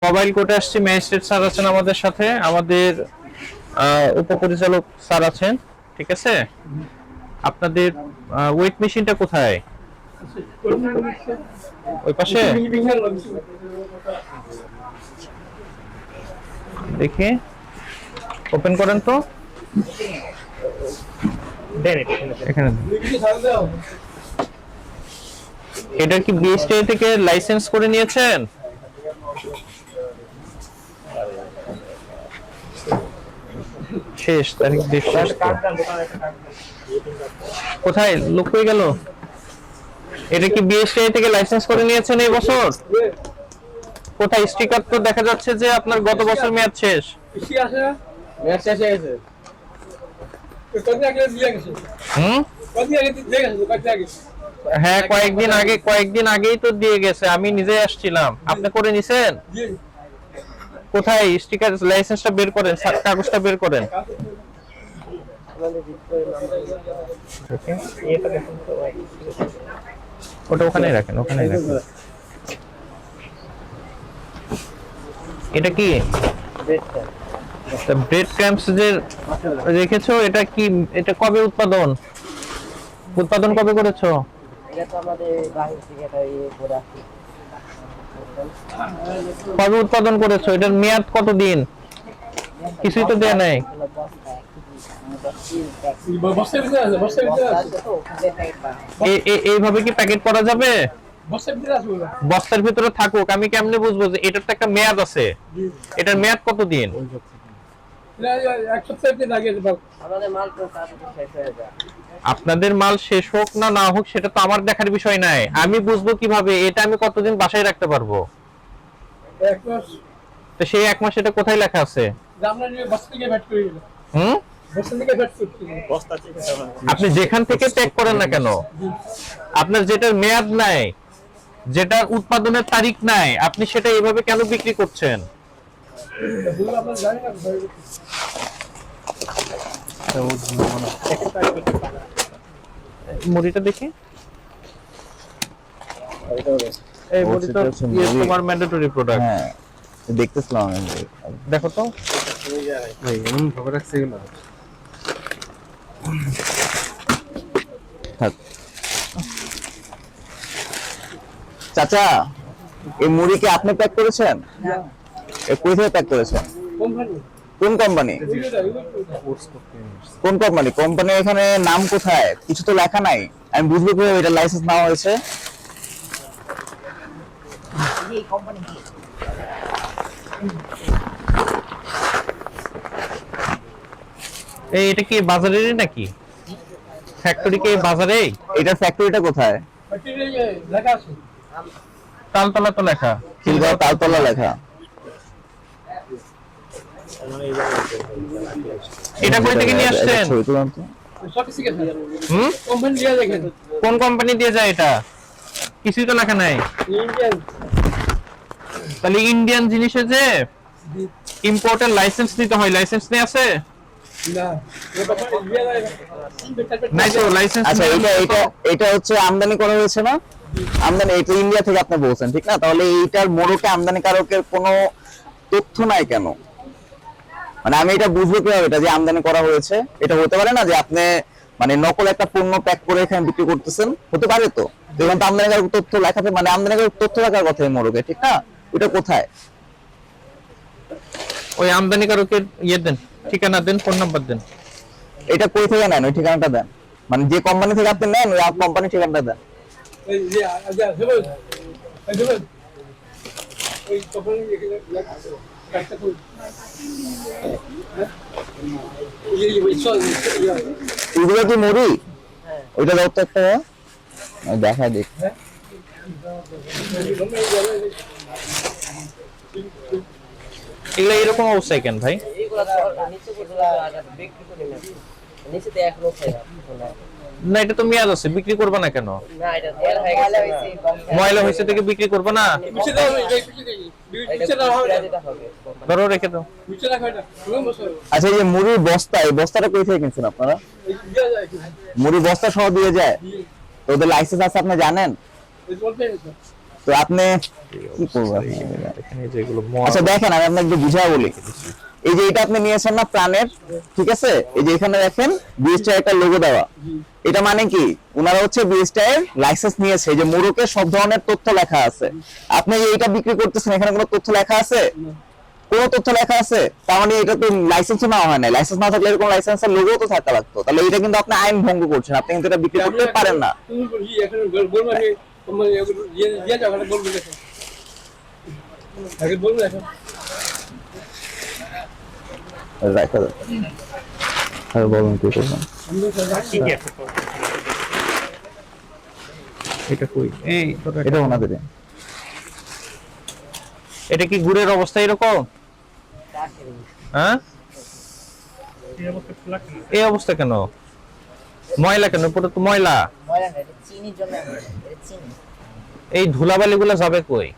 Mobile কোর্টে আসছি, magistrate sir আছেন আমাদের সাথে, আমাদের উপপরিচালক স্যার আছেন। ঠিক আছে, আপনাদের ওয়েট মেশিনটা কোথায়? ওই পাশে দেখি, ওপেন করেন তো। এখানে এটা কি বিএসটিআই থেকে লাইসেন্স করে নিয়েছেন? শেষ তারিখ কোথায় লোক হয়ে গেল? এটা কি বিএসটিআই থেকে লাইসেন্স করে নিয়েছেন এই বছর? কোথায় স্টিকার তো দেখা যাচ্ছে যে আপনার গত বছর মেয়াদ শেষ। হ্যাঁ, কয়েকদিন আগেই তো দিয়ে গেছে, আমি নিজে আসছিলাম। আপনি করে নিছেন? কোথায় স্টিকার, লাইসেন্সটা বের করেন, কাগজটা বের করেন। ওটা ওখানেই রাখেন, ওখানেই রাখেন। এটা কি ব্রেড ক্র্যাম্পস যে রেখেছো, এটা কি, এটা কবে উৎপাদন কবে করেছো? এটা তো আমাদের বাহির থেকে এটা করে আসছে। কবে উৎপাদন করেছো? এটার মেয়াদ কতদিন? কিছুই তো দেয়া নাই। এইভাবে কি প্যাকেট করা যাবে? বস্তার ভিতরে থাকুক, আমি কেমনে বুঝবো যে এটার তো একটা মেয়াদ আছে? এটার মেয়াদ কতদিন? আপনাদের মাল শেষ হোক না না হোক সেটা তো আমার দেখার বিষয় নাই। আমি বুঝবো কিভাবে এটা আমি কতদিন বাসায় রাখতে পারবো? তো সেই 1 মাস এটা কোথায় লেখা আছে? আপনি যেখান থেকে প্যাক করেন না কেন, আপনার যেটার মেয়াদ নাই, যেটার উৎপাদনের তারিখ নাই, আপনি সেটা এইভাবে কেন বিক্রি করছেন? মুড়িটা দেখি। এই মুড়িটা তোমার ম্যান্ডেটরি প্রোডাক্ট। হ্যাঁ, দেখতেছিলাম আমি। দেখো তো ভাই, এমন ভাবে রাখছে এগুলো। চাচা, এই মুড়ি কি আপনি প্যাক করেছেন? কই থেকে প্যাক করেছেন? কোন কোম্পানি? কোন কোম্পানি? কোম্পানির এখানে নাম কোথায়? কিছু তো লেখা নাই। আমি বুঝবো কিভাবে এটা লাইসেন্স নেওয়া হয়েছে? এটা কি বাজারেরই নাকি? ফ্যাক্টরি কি বাজারে? এটার ফ্যাক্টরিটা কোথায়? তালতলা তো লেখা। খিলগাঁও তালতলা লেখা। এটা কই থেকে নিয়ে আসছেন? ছবি তুলান তো। কোন কোম্পানি দিয়ে যায় এটা? কিছুই তো লেখা নাই। তাহলে ইন্ডিয়ান জিনিসে যে ইম্পোর্টের লাইসেন্স নিতে হয়, লাইসেন্স নেই আছে? নাই তো লাইসেন্স। আচ্ছা, এটা হচ্ছে আমদানি করা হয়েছে না? আমদানি এটা ইন্ডিয়া থেকে আপনি বলছেন, ঠিক না? তাহলে এইটার মোড়কে আমদানিকারকের কোনো তথ্য নাই কেন? মানে আমি এটা বুঝবো কিভাবে এটা যে আমদানি করা হয়েছে? এটা হতে পারে না যে আপনি মানে নকল একটা পণ্য প্যাক করে এখানে বিক্রি করতেছেন? হতে পারে তো। দেখুন তো আমদানিকারক তথ্য লেখাতে, মানে আমদানিকারক তথ্য রাখার কথা এই মোড়কে, ঠিক না? এটা কোথায়? ওই আমদানিকারকের ইয়ে দেন, ঠিকানা দেন, ফোন নাম্বার দেন। এটা কই থেকে নেন? ওই ঠিকানাটা দেন। মানে যে কোম্পানি থেকে আপনি নেন ওই কোম্পানির ঠিকানাটা দেন। এগুলো কি মুড়ি? ওইটা দাও তো একটা, দেখা দেখ। এগুলো এরকম অবস্থায় কেন ভাই? না, এটা তো মেয়াদ আছে, বিক্রি করবে না কেন? ময়লা হয়েছে থেকে বিক্রি করবে না? ধরো রেখে দাও। আচ্ছা, এই যে মুড়ির বস্তা, এই বস্তাটা কই থেকে কিনছেন আপনারা? মুড়ি বস্তা সহ দিয়ে যায়? তো ওদের লাইসেন্স আছে আপনি জানেন? তো আপনি কি করবেন? এখানে যেগুলো আচ্ছা দেখেন, আমি আপনাকে একটু বুঝাই বলি। এই যে এটা আপনি নিয়েছেন না প্রাণের, ঠিক আছে? এই যে এখানে দেখেন বিএসটি একটা লোগো দেওয়া, এটা মানে কি ওনারা হচ্ছে বিএসটি এর লাইসেন্স নিয়েছে, এই যে মোড়কে সব ধরনের তথ্য লেখা আছে। আপনি যে এটা বিক্রি করতেছেন এখানে কোনো তথ্য লেখা আছে? কোনো তথ্য লেখা আছে? তার মানে এটা তো লাইসেন্সও না হয় না। লাইসেন্স না থাকলে এরকম লাইসেন্সের লোগো তো থাকা লাগতো। তাহলে এটা কিন্তু আপনি আইন ভঙ্গ করছেন, আপনি কিন্তু এটা বিক্রি করতে পারেন না। রাইট, আর বলুন কি করবেন? এটা কই? এই এটা ওনাদের এটা কি গুড়ের অবস্থা এরকম? হ্যাঁ, এই অবস্থা কেন? ময়লা কেন? পুরো তো ময়লা। ময়লা না, এটা চিনির জন্য হয়, এটা চিনি। এই ধুলাবালি গুলা যাবে কই?